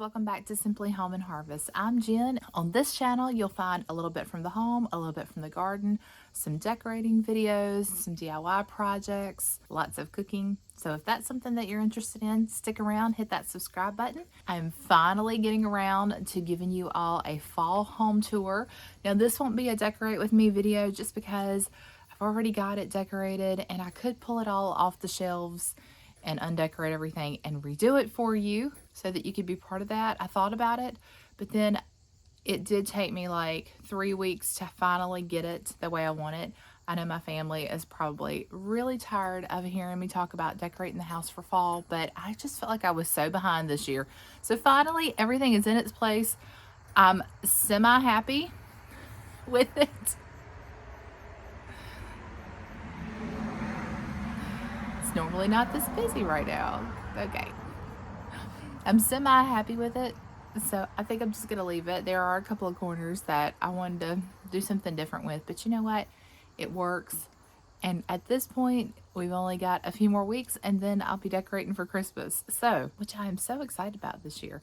welcome back to Simply Home and Harvest. I'm Jen. On this channel, you'll find a little bit from the home, a little bit from the garden, some decorating videos, some DIY projects, lots of cooking. So if that's something that you're interested in, stick around, hit that subscribe button. I'm finally getting around to giving you all a fall home tour. Now this won't be a decorate with me video just because I've already got it decorated and I could pull it all off the shelves and undecorate everything and redo it for you so that you could be part of that. I thought about it, but then it did take me like 3 weeks to finally get it the way I want it. I know my family is probably really tired of hearing me talk about decorating the house for fall, but I just felt like I was so behind this year. So finally, everything is in its place. I'm semi-happy with it. It's normally not this busy right now. Okay. I'm semi-happy with it, so I think I'm just going to leave it. There are a couple of corners that I wanted to do something different with, but you know what? It works. And at this point, we've only got a few more weeks, and then I'll be decorating for Christmas. So, which I am so excited about this year.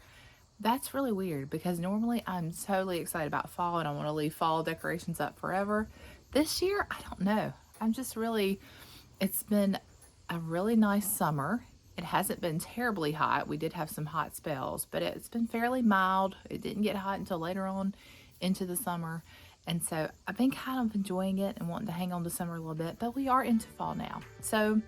That's really weird because normally I'm totally excited about fall and I want to leave fall decorations up forever. This year, I don't know. I'm just really, it's been a really nice summer. It hasn't been terribly hot. We did have some hot spells, but it's been fairly mild. It didn't get hot until later on into the summer. And so I've been kind of enjoying it and wanting to hang on to summer a little bit, but we are into fall now. So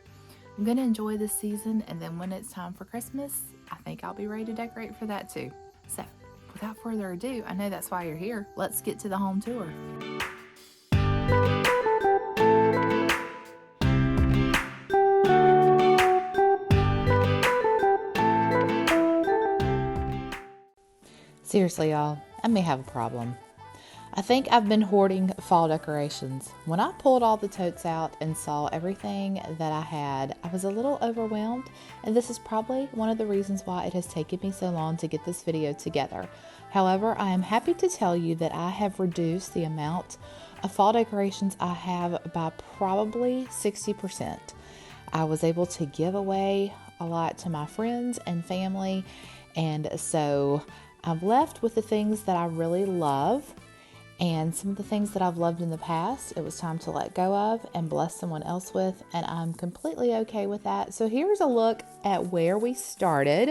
I'm going to enjoy this season. And then when it's time for Christmas, I think I'll be ready to decorate for that too. So without further ado, I know that's why you're here. Let's get to the home tour. Seriously, y'all, I may have a problem. I think I've been hoarding fall decorations. When I pulled all the totes out and saw everything that I had, I was a little overwhelmed, and this is probably one of the reasons why it has taken me so long to get this video together. However, I am happy to tell you that I have reduced the amount of fall decorations I have by probably 60%. I was able to give away a lot to my friends and family, and so I'm left with the things that I really love and some of the things that I've loved in the past. It was time to let go of and bless someone else with, and I'm completely okay with that. So here's a look at where we started.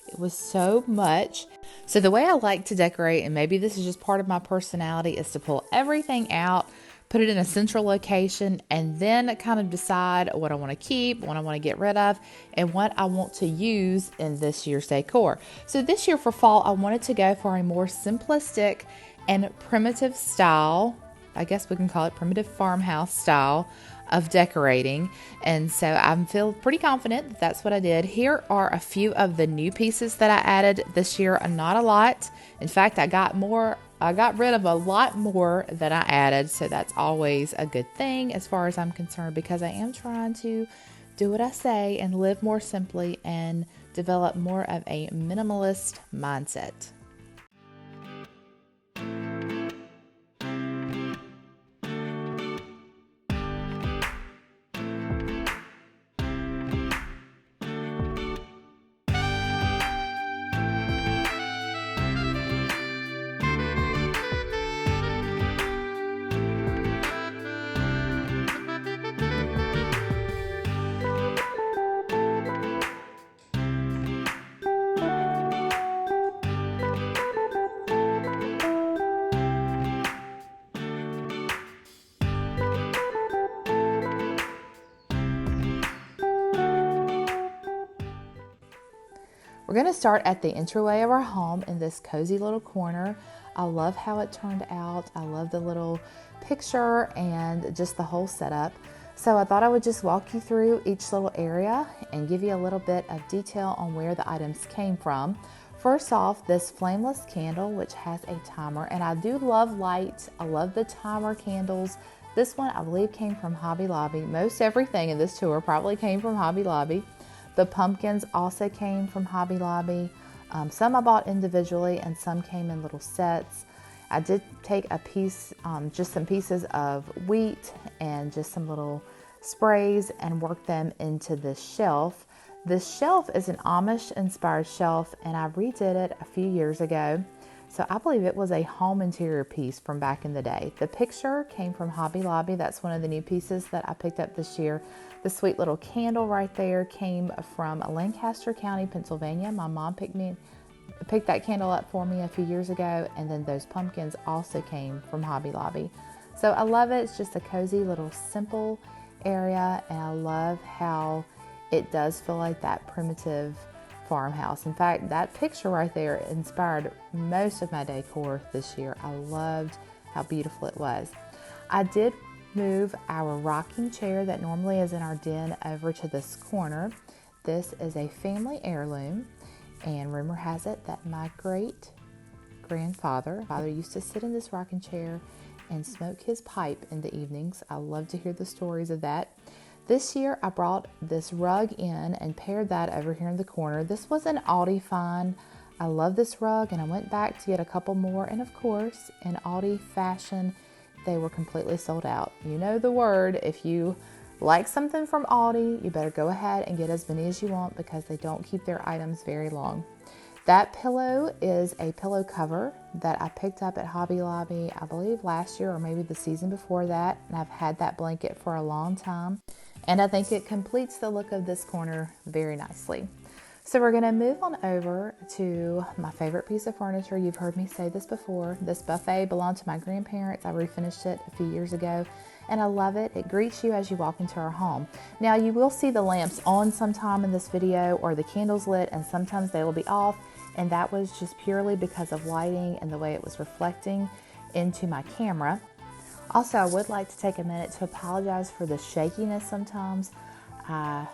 It was so much. So the way I like to decorate, and maybe this is just part of my personality, is to pull everything out, put it in a central location, and then kind of decide what I want to keep, what I want to get rid of, and what I want to use in this year's decor. So this year for fall, I wanted to go for a more simplistic and primitive style. I guess we can call it primitive farmhouse style of decorating. And so I feel pretty confident that that's what I did. Here are a few of the new pieces that I added this year. Not a lot. In fact, I got rid of a lot more than I added, so that's always a good thing as far as I'm concerned, because I am trying to do what I say and live more simply and develop more of a minimalist mindset. We're going to start at the entryway of our home in this cozy little corner. I love how it turned out. I love the little picture and just the whole setup. So I thought I would just walk you through each little area and give you a little bit of detail on where the items came from. First off, this flameless candle, which has a timer, and I do love light. I love the timer candles. This one I believe came from Hobby Lobby. Most everything in this tour probably came from Hobby Lobby. The pumpkins also came from Hobby Lobby. Some I bought individually and some came in little sets. I did take a piece, just some pieces of wheat and just some little sprays and work them into this shelf. This shelf is an Amish inspired shelf, and I redid it a few years ago. So I believe it was a home interior piece from back in the day. The picture came from Hobby Lobby. That's one of the new pieces that I picked up this year. The sweet little candle right there came from Lancaster County, Pennsylvania. My mom picked that candle up for me a few years ago, and then those pumpkins also came from Hobby Lobby. So I love it. It's just a cozy little simple area, and I love how it does feel like that primitive farmhouse. In fact, that picture right there inspired most of my decor this year. I loved how beautiful it was. I did move our rocking chair that normally is in our den over to this corner. This is a family heirloom, and rumor has it that my great grandfather used to sit in this rocking chair and smoke his pipe in the evenings. I love to hear the stories of that. This year I brought this rug in and paired that over here in the corner. This was an Aldi find. I love this rug, and I went back to get a couple more, and of course, in Aldi fashion, they were completely sold out. You know the word. If you like something from Aldi, you better go ahead and get as many as you want, because they don't keep their items very long. That pillow is a pillow cover that I picked up at Hobby Lobby, I believe last year or maybe the season before that, and I've had that blanket for a long time. And I think it completes the look of this corner very nicely. So we're gonna move on over to my favorite piece of furniture. You've heard me say this before. This buffet belonged to my grandparents. I refinished it a few years ago, and I love it. It greets you as you walk into our home. Now you will see the lamps on sometime in this video, or the candles lit, and sometimes they will be off. And that was just purely because of lighting and the way it was reflecting into my camera. Also, I would like to take a minute to apologize for the shakiness sometimes. I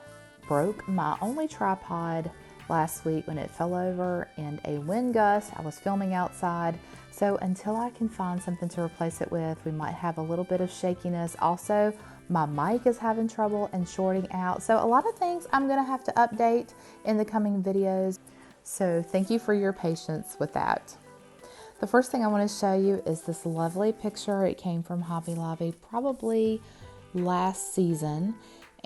broke my only tripod last week when it fell over in a wind gust. I was filming outside, so until I can find something to replace it with, we might have a little bit of shakiness. Also, my mic is having trouble and shorting out, so a lot of things I'm gonna have to update in the coming videos. So thank you for your patience with that. The first thing I want to show you is this lovely picture. It came from Hobby Lobby probably last season,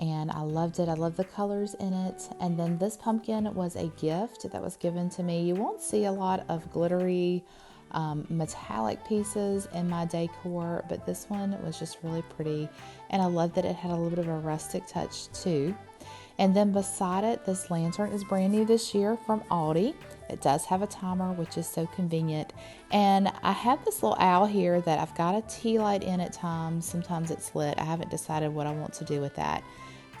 and I loved it. I love the colors in it. And then this pumpkin was a gift that was given to me. You won't see a lot of glittery metallic pieces in my decor, but this one was just really pretty, and I love that it had a little bit of a rustic touch too. And then beside it, this lantern is brand new this year from Aldi. It does have a timer, which is so convenient. And I have this little owl here that I've got a tea light in at times. Sometimes it's lit. I haven't decided what I want to do with that.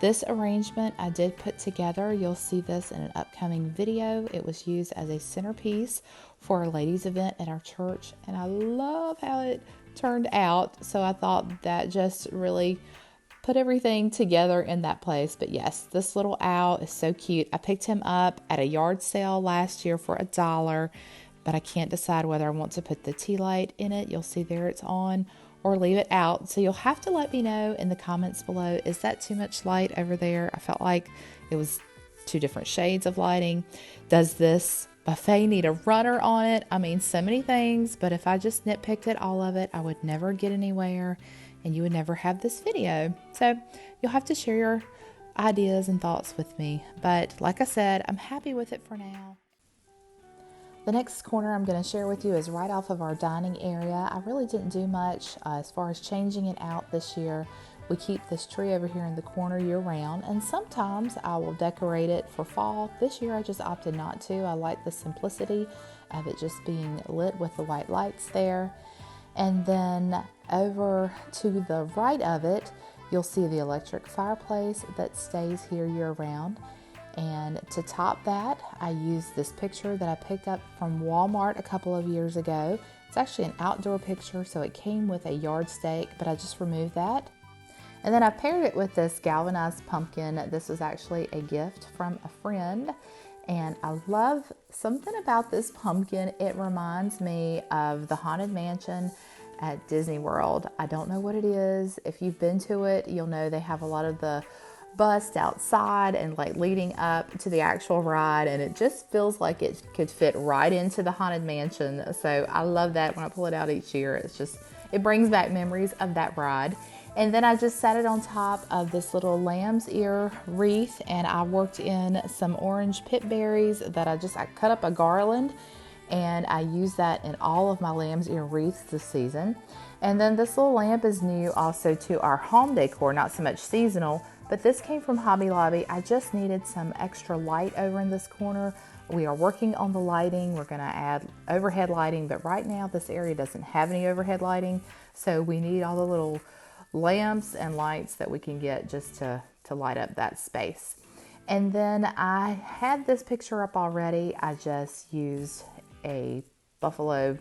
This arrangement I did put together. You'll see this in an upcoming video. It was used as a centerpiece for a ladies' event at our church, and I love how it turned out. So I thought that just really put everything together in that place. But yes, this little owl is so cute. I picked him up at a yard sale last year for $1, but I can't decide whether I want to put the tea light in it. You'll see there it's on, or leave it out. So you'll have to let me know in the comments below, is that too much light over there? I felt like it was two different shades of lighting. Does this buffet need a runner on it? I mean, so many things, but if I just nitpicked at all of it, I would never get anywhere, and you would never have this video. So you'll have to share your ideas and thoughts with me. But like I said, I'm happy with it for now. The next corner I'm going to share with you is right off of our dining area. I really didn't do much as far as changing it out this year. We keep this tree over here in the corner year round, and sometimes I will decorate it for fall. This year I just opted not to. I like the simplicity of it just being lit with the white lights there. And then over to the right of it, you'll see the electric fireplace that stays here year round. And to top that, I used this picture that I picked up from Walmart a couple of years ago. It's actually an outdoor picture, so it came with a yard stake, but I just removed that. And then I paired it with this galvanized pumpkin. This was actually a gift from a friend. And I love something about this pumpkin. It reminds me of the Haunted Mansion at Disney World. I don't know what it is. If you've been to it, you'll know they have a lot of the bust outside and like leading up to the actual ride, and it just feels like it could fit right into the Haunted Mansion. So I love that when I pull it out each year. It brings back memories of that ride. And then I just set it on top of this little lamb's ear wreath, and I worked in some orange pip berries that I cut up a garland, and I used that in all of my lamb's ear wreaths this season. And then this little lamp is new also to our home decor, not so much seasonal, but this came from Hobby Lobby. I just needed some extra light over in this corner. We are working on the lighting. We're gonna add overhead lighting, but right now this area doesn't have any overhead lighting, so we need all the little lamps and lights that we can get just to light up that space. And then I had this picture up already. I just used a buffalo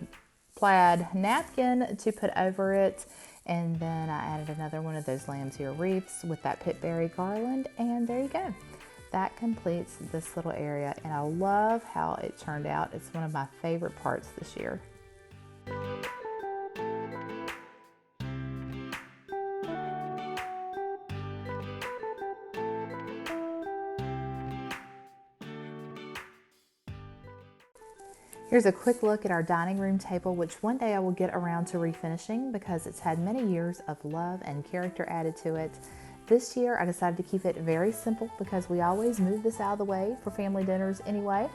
plaid napkin to put over it, and then I added another one of those lamb's ear wreaths with that pitberry garland, and there you go. That completes this little area, and I love how it turned out. It's one of my favorite parts this year. Here's a quick look at our dining room table, which one day I will get around to refinishing because it's had many years of love and character added to it. This year I decided to keep it very simple because we always move this out of the way for family dinners anyway.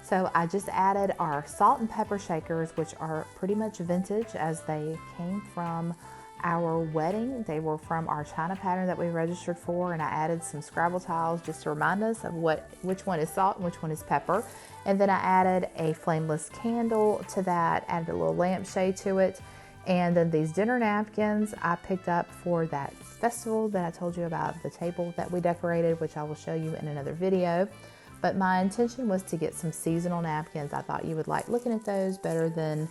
So I just added our salt and pepper shakers, which are pretty much vintage as they came from our wedding. They were from our china pattern that we registered for, and I added some Scrabble tiles just to remind us of which one is salt and which one is pepper. And then I added a flameless candle to that, added a little lampshade to it. And then these dinner napkins I picked up for that festival that I told you about, the table that we decorated, which I will show you in another video. But my intention was to get some seasonal napkins. I thought you would like looking at those better than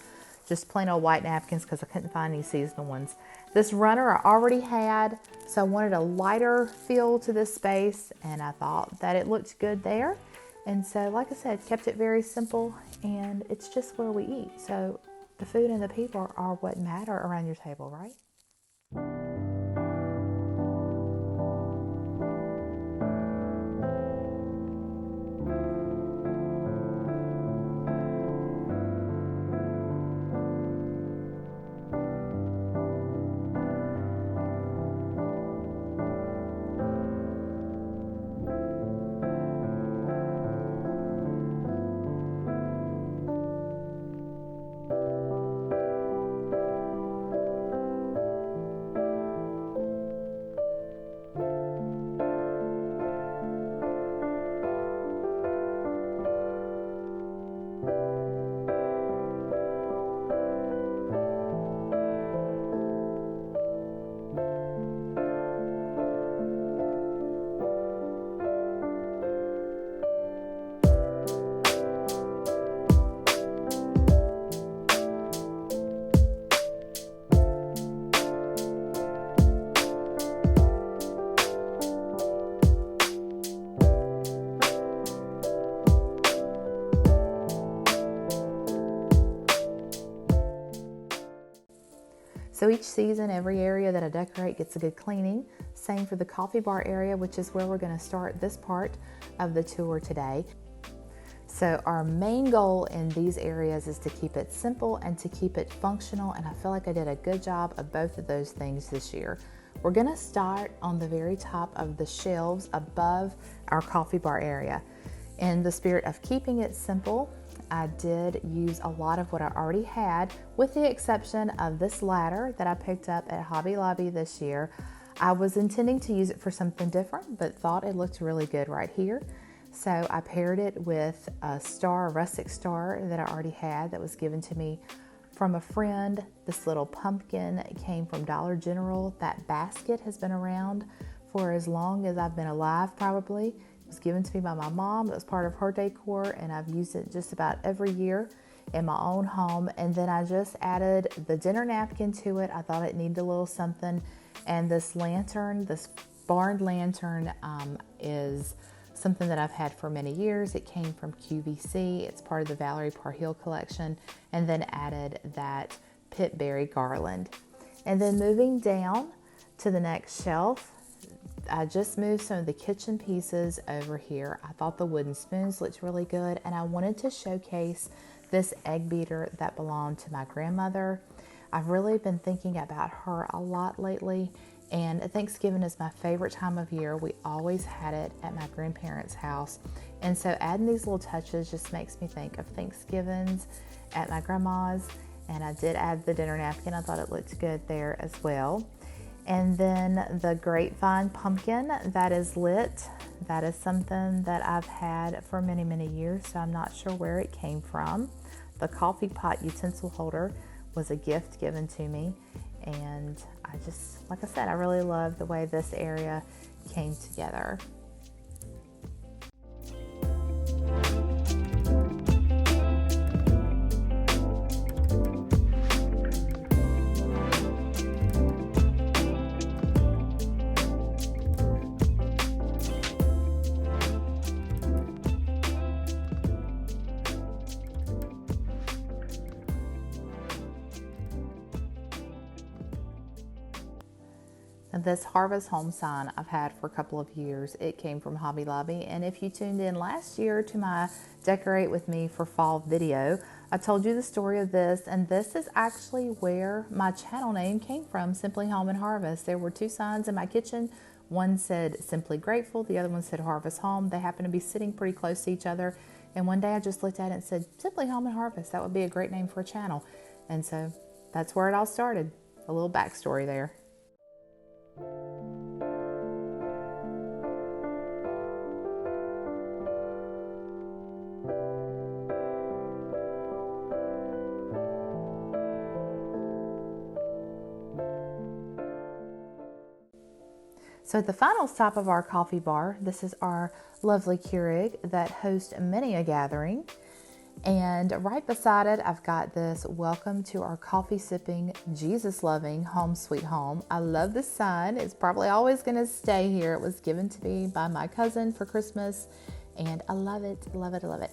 just plain old white napkins because I couldn't find any seasonal ones. This runner I already had, so I wanted a lighter feel to this space, and I thought that it looked good there. And so, like I said, kept it very simple, and it's just where we eat. So the food and the people are what matter around your table, right? So each season, every area that I decorate gets a good cleaning. Same for the coffee bar area, which is where we're going to start this part of the tour today. So our main goal in these areas is to keep it simple and to keep it functional, and I feel like I did a good job of both of those things this year. We're going to start on the very top of the shelves above our coffee bar area. In the spirit of keeping it simple, I did use a lot of what I already had, with the exception of this ladder that I picked up at Hobby Lobby this year. I was intending to use it for something different, but thought it looked really good right here. So I paired it with a rustic star that I already had that was given to me from a friend. This little pumpkin came from Dollar General. That basket has been around for as long as I've been alive, probably. It was given to me by my mom. It was part of her decor, and I've used it just about every year in my own home. And then I just added the dinner napkin to it. I thought it needed a little something. And this lantern, this barn lantern, is something that I've had for many years. It came from QVC. It's part of the Valerie Parhill collection. And then added that pitberry garland. And then moving down to the next shelf, I just moved some of the kitchen pieces over here. I thought the wooden spoons looked really good, and I wanted to showcase this egg beater that belonged to my grandmother. I've really been thinking about her a lot lately, And Thanksgiving is my favorite time of year. We always had it at my grandparents' house. And so adding these little touches just makes me think of Thanksgivings at my grandma's. And I did add the dinner napkin. I thought it looked good there as well. And then the grapevine pumpkin that is lit. That is something that I've had for many, many years, so I'm not sure where it came from. The coffee pot utensil holder was a gift given to me. And I just, like I said, I really love the way this area came together. This Harvest Home sign I've had for a couple of years. It came from Hobby Lobby, and if you tuned in last year to my Decorate With Me for Fall video, I told you the story of this, and this is actually where my channel name came from, Simply Home and Harvest. There were two signs in my kitchen. One said Simply Grateful, the other one said Harvest Home. They happened to be sitting pretty close to each other, and one day I just looked at it and said, Simply Home and Harvest, that would be a great name for a channel. And so that's where it all started. A little backstory there. So the final stop of our coffee bar, this is our lovely Keurig that hosts many a gathering. And right beside it, I've got this Welcome to Our Coffee Sipping, Jesus Loving Home Sweet Home. I love this sign. It's probably always going to stay here. It was given to me by my cousin for Christmas, and I love it, love it, love it.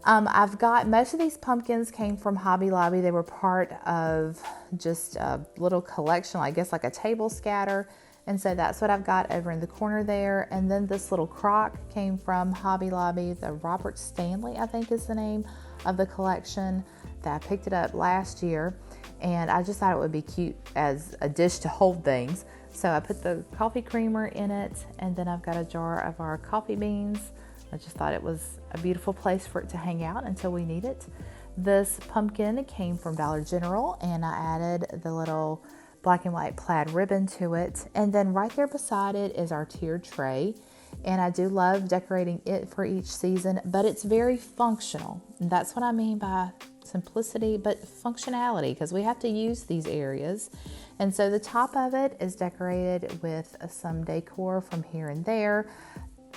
I've got, most of these pumpkins came from Hobby Lobby. They were part of just a little collection, I guess like a table scatter. And so that's what I've got over in the corner there. And then this little crock came from Hobby Lobby. The Robert Stanley, I think is the name of the collection, that I picked it up last year. And I just thought it would be cute as a dish to hold things. So I put the coffee creamer in it, and then I've got a jar of our coffee beans. I just thought it was a beautiful place for it to hang out until we need it. This pumpkin came from Dollar General, and I added the little black and white plaid ribbon to it. And then right there beside it is our tiered tray. And I do love decorating it for each season, but it's very functional. And that's what I mean by simplicity, but functionality, because we have to use these areas. And so the top of it is decorated with some decor from here and there.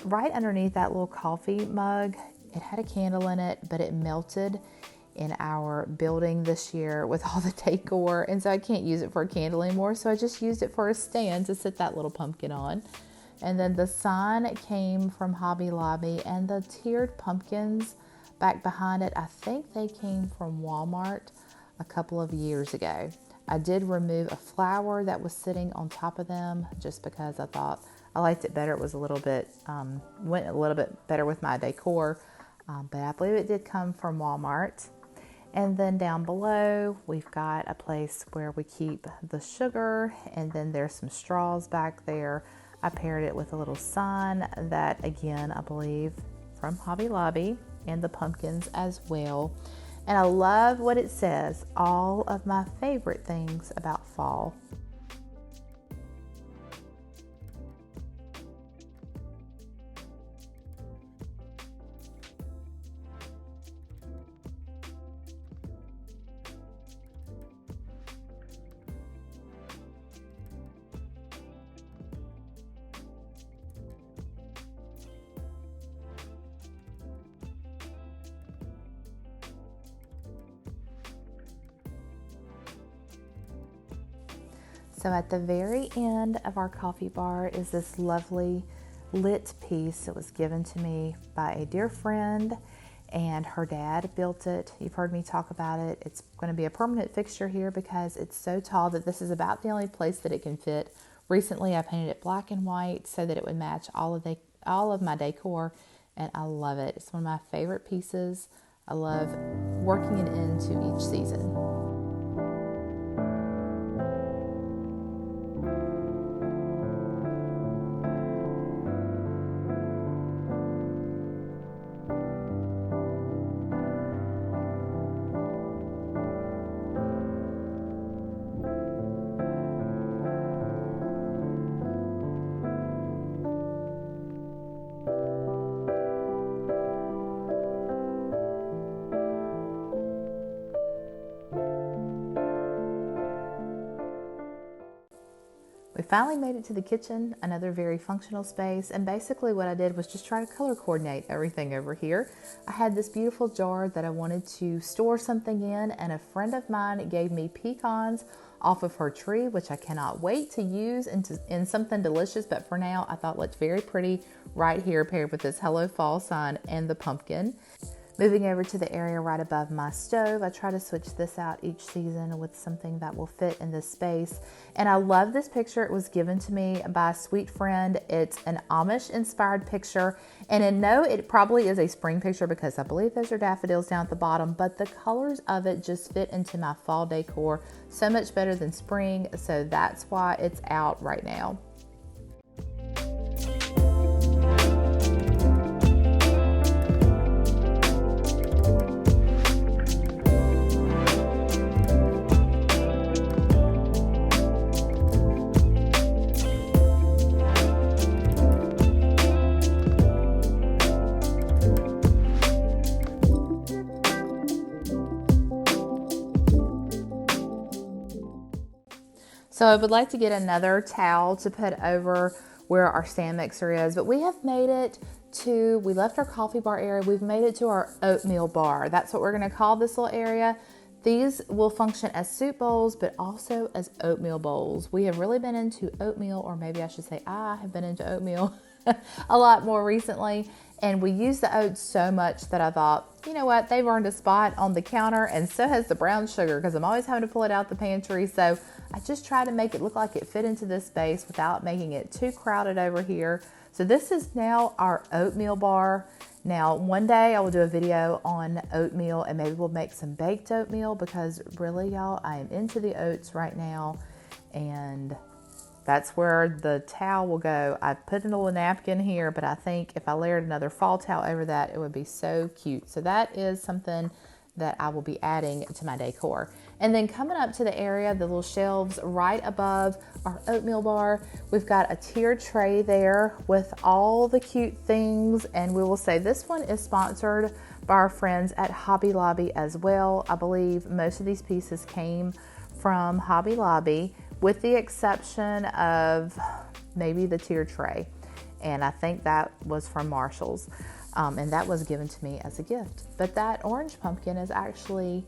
Right underneath that little coffee mug, it had a candle in it, but it melted in our building this year with all the decor, and so I can't use it for a candle anymore, so I just used it for a stand to sit that little pumpkin on. And then the sign came from Hobby Lobby, and the tiered pumpkins back behind it, I think they came from Walmart a couple of years ago. I did remove a flower that was sitting on top of them just because I thought I liked it better. It was a little bit went a little bit better with my decor, but I believe it did come from Walmart. And then down below, we've got a place where we keep the sugar, and then there's some straws back there. I paired it with a little sign that, again, I believe from Hobby Lobby, and the pumpkins as well. And I love what it says, all of my favorite things about fall. So at the very end of our coffee bar is this lovely lit piece that was given to me by a dear friend, and her dad built it. You've heard me talk about it. It's going to be a permanent fixture here because it's so tall that this is about the only place that it can fit. Recently I painted it black and white so that it would match all of my decor, and I love it. It's one of my favorite pieces. I love working it into each season. finally made it to the kitchen, another very functional space, and basically what I did was just try to color coordinate everything over here. I had this beautiful jar that I wanted to store something in, and a friend of mine gave me pecans off of her tree, which I cannot wait to use in something delicious, but for now I thought looked very pretty right here paired with this Hello Fall sign and the pumpkin. Moving over to the area right above my stove, I try to switch this out each season with something that will fit in this space. And I love this picture. It was given to me by a sweet friend. It's an Amish inspired picture. And I know it probably is a spring picture because I believe those are daffodils down at the bottom, but the colors of it just fit into my fall decor so much better than spring. So that's why it's out right now. So I would like to get another towel to put over where our stand mixer is, but we have made it to, we left our coffee bar area, we've made it to our oatmeal bar. That's what we're gonna call this little area. These will function as soup bowls, but also as oatmeal bowls. We have really been into oatmeal, or maybe I should say I have been into oatmeal a lot more recently. And we use the oats so much that I thought, you know what, they've earned a spot on the counter, and so has the brown sugar because I'm always having to pull it out the pantry. So I just try to make it look like it fit into this space without making it too crowded over here. So this is now our oatmeal bar. Now, one day I will do a video on oatmeal, and maybe we'll make some baked oatmeal because really, y'all, I am into the oats right now, and that's where the towel will go. I put a little napkin here, but I think if I layered another fall towel over that, it would be so cute. So that is something that I will be adding to my decor. And then coming up to the area, the little shelves right above our oatmeal bar, we've got a tiered tray there with all the cute things. And we will say this one is sponsored by our friends at Hobby Lobby as well. I believe most of these pieces came from Hobby Lobby, with the exception of maybe the tiered tray. And I think that was from Marshall's. And that was given to me as a gift. But that orange pumpkin is actually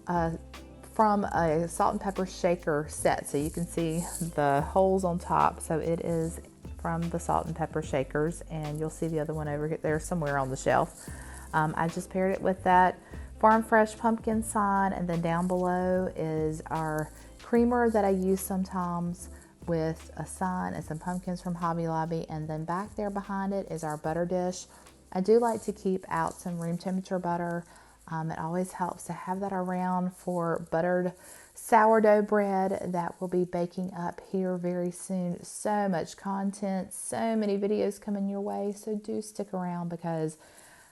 from a salt and pepper shaker set. So you can see the holes on top. So it is from the salt and pepper shakers. And you'll see the other one over there somewhere on the shelf. I just paired it with that Farm Fresh pumpkin sign. And then down below is our creamer that I use sometimes with a sign and some pumpkins from Hobby Lobby. And then back there behind it is our butter dish. I do like to keep out some room temperature butter. It always helps to have that around for buttered sourdough bread that will be baking up here very soon. So much content, so many videos coming your way. So do stick around because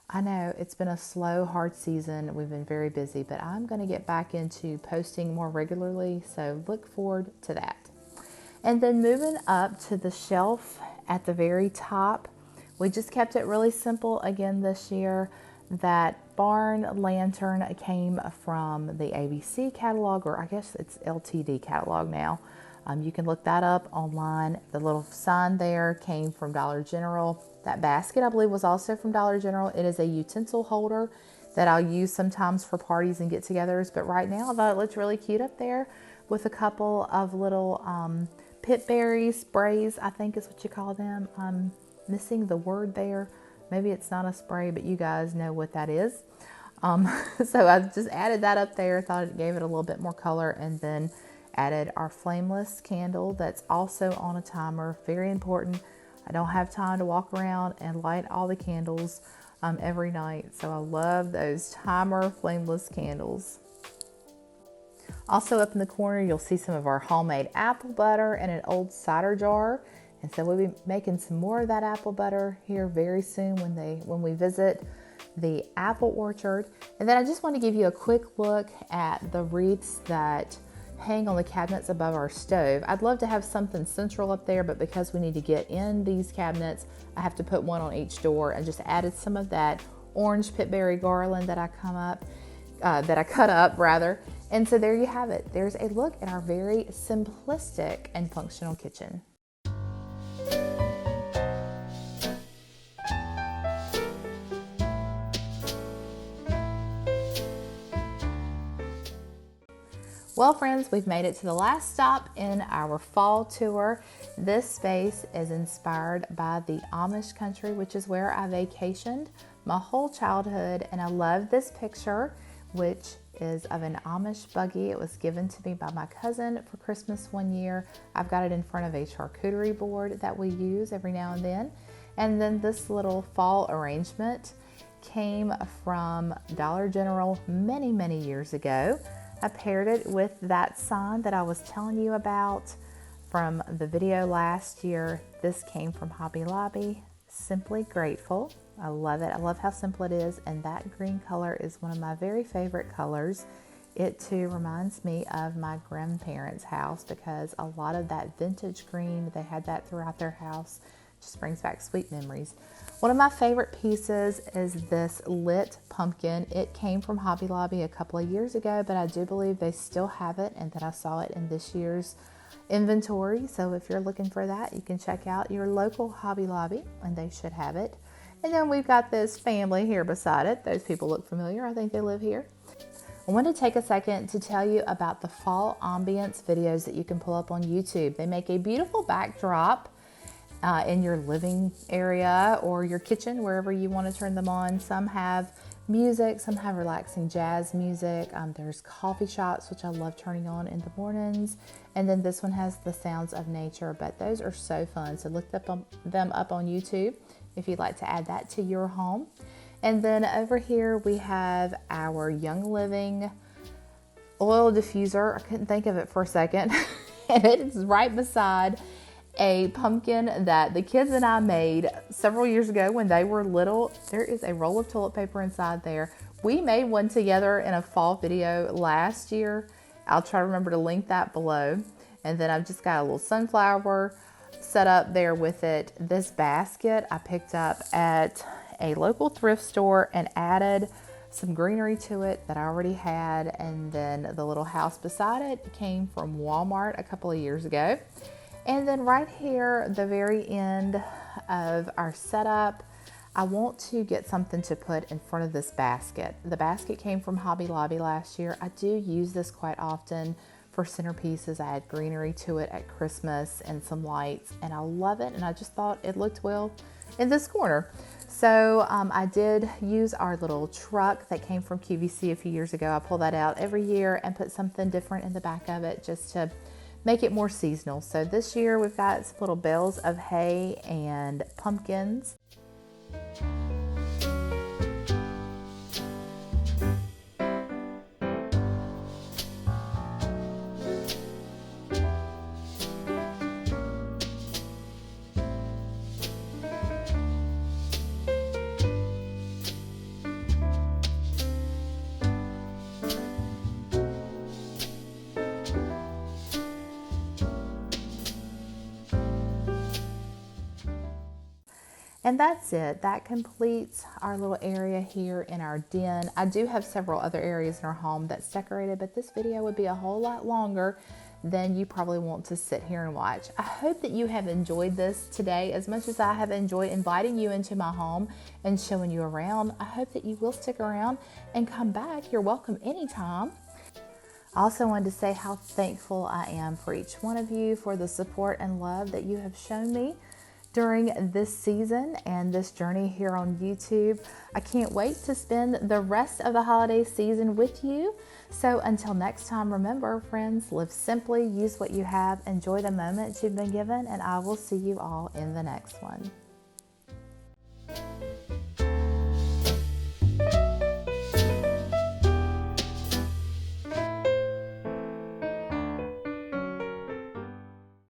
I know it's been a slow, hard season. We've been very busy, but I'm going to get back into posting more regularly. So look forward to that. And then moving up to the shelf at the very top, we just kept it really simple again this year. That barn lantern came from the ABC catalog, or I guess it's LTD catalog now. You can look that up online. The little sign there came from Dollar General. That basket, I believe, was also from Dollar General. It is a utensil holder that I'll use sometimes for parties and get-togethers. But right now, I thought it looked really cute up there with a couple of little pitberry sprays, I think is what you call them. I'm missing the word there. Maybe it's not a spray, but you guys know what that is. So I just added that up there. Thought it gave it a little bit more color, and then added our flameless candle that's also on a timer. Very important. I don't have time to walk around and light all the candles every night. So I love those timer flameless candles. Also up in the corner, you'll see some of our homemade apple butter in an old cider jar. And so we'll be making some more of that apple butter here very soon when we visit the apple orchard. And then I just want to give you a quick look at the wreaths that hang on the cabinets above our stove. I'd love to have something central up there, but because we need to get in these cabinets, I have to put one on each door, and just added some of that orange pitberry garland that I come up. that I cut up rather. And so there you have it. There's a look at our very simplistic and functional kitchen. Well, friends, we've made it to the last stop in our fall tour. This space is inspired by the Amish country, which is where I vacationed my whole childhood. And I love this picture, which is of an Amish buggy. It was given to me by my cousin for Christmas one year. I've got it in front of a charcuterie board that we use every now and then. And then this little fall arrangement came from Dollar General many, many years ago. I paired it with that sign that I was telling you about from the video last year. This came from Hobby Lobby. Simply Grateful. I love it. I love how simple it is, and that green color is one of my very favorite colors. It too reminds me of my grandparents' house because a lot of that vintage green, they had that throughout their house, just brings back sweet memories. One of my favorite pieces is this lit pumpkin. It came from Hobby Lobby a couple of years ago, but I do believe they still have it and that I saw it in this year's inventory. So if you're looking for that, you can check out your local Hobby Lobby and they should have it. And then we've got this family here beside it. Those people look familiar. I think they live here. I want to take a second to tell you about the fall ambience videos that you can pull up on YouTube. They make a beautiful backdrop in your living area or your kitchen, wherever you want to turn them on. Some have music, some have relaxing jazz music. There's coffee shots, which I love turning on in the mornings. And then this one has the sounds of nature, but those are so fun. So look them up on YouTube if you'd like to add that to your home. And then over here we have our Young Living oil diffuser. I couldn't think of it for a second. And it is right beside a pumpkin that the kids and I made several years ago when they were little. There is a roll of toilet paper inside there. We made one together in a fall video last year. I'll try to remember to link that below. And then I've just got a little sunflower set up there with it. This basket I picked up at a local thrift store and added some greenery to it that I already had. And then the little house beside it came from Walmart a couple of years ago. And then right here, the very end of our setup, I want to get something to put in front of this basket. The basket came from Hobby Lobby last year. I do use this quite often for centerpieces. I add greenery to it at Christmas and some lights, and I love it. And I just thought it looked well in this corner. So I did use our little truck that came from QVC a few years ago. I pull that out every year and put something different in the back of it just to make it more seasonal. So this year we've got some little bales of hay and pumpkins. And that's it. That completes our little area here in our den. I do have several other areas in our home that's decorated, but this video would be a whole lot longer than you probably want to sit here and watch. I hope that you have enjoyed this today as much as I have enjoyed inviting you into my home and showing you around. I hope that you will stick around and come back. You're welcome anytime. I also wanted to say how thankful I am for each one of you for the support and love that you have shown me during this season and this journey here on YouTube. I can't wait to spend the rest of the holiday season with you. So until next time, remember, friends, live simply, use what you have, enjoy the moments you've been given, and I will see you all in the next one.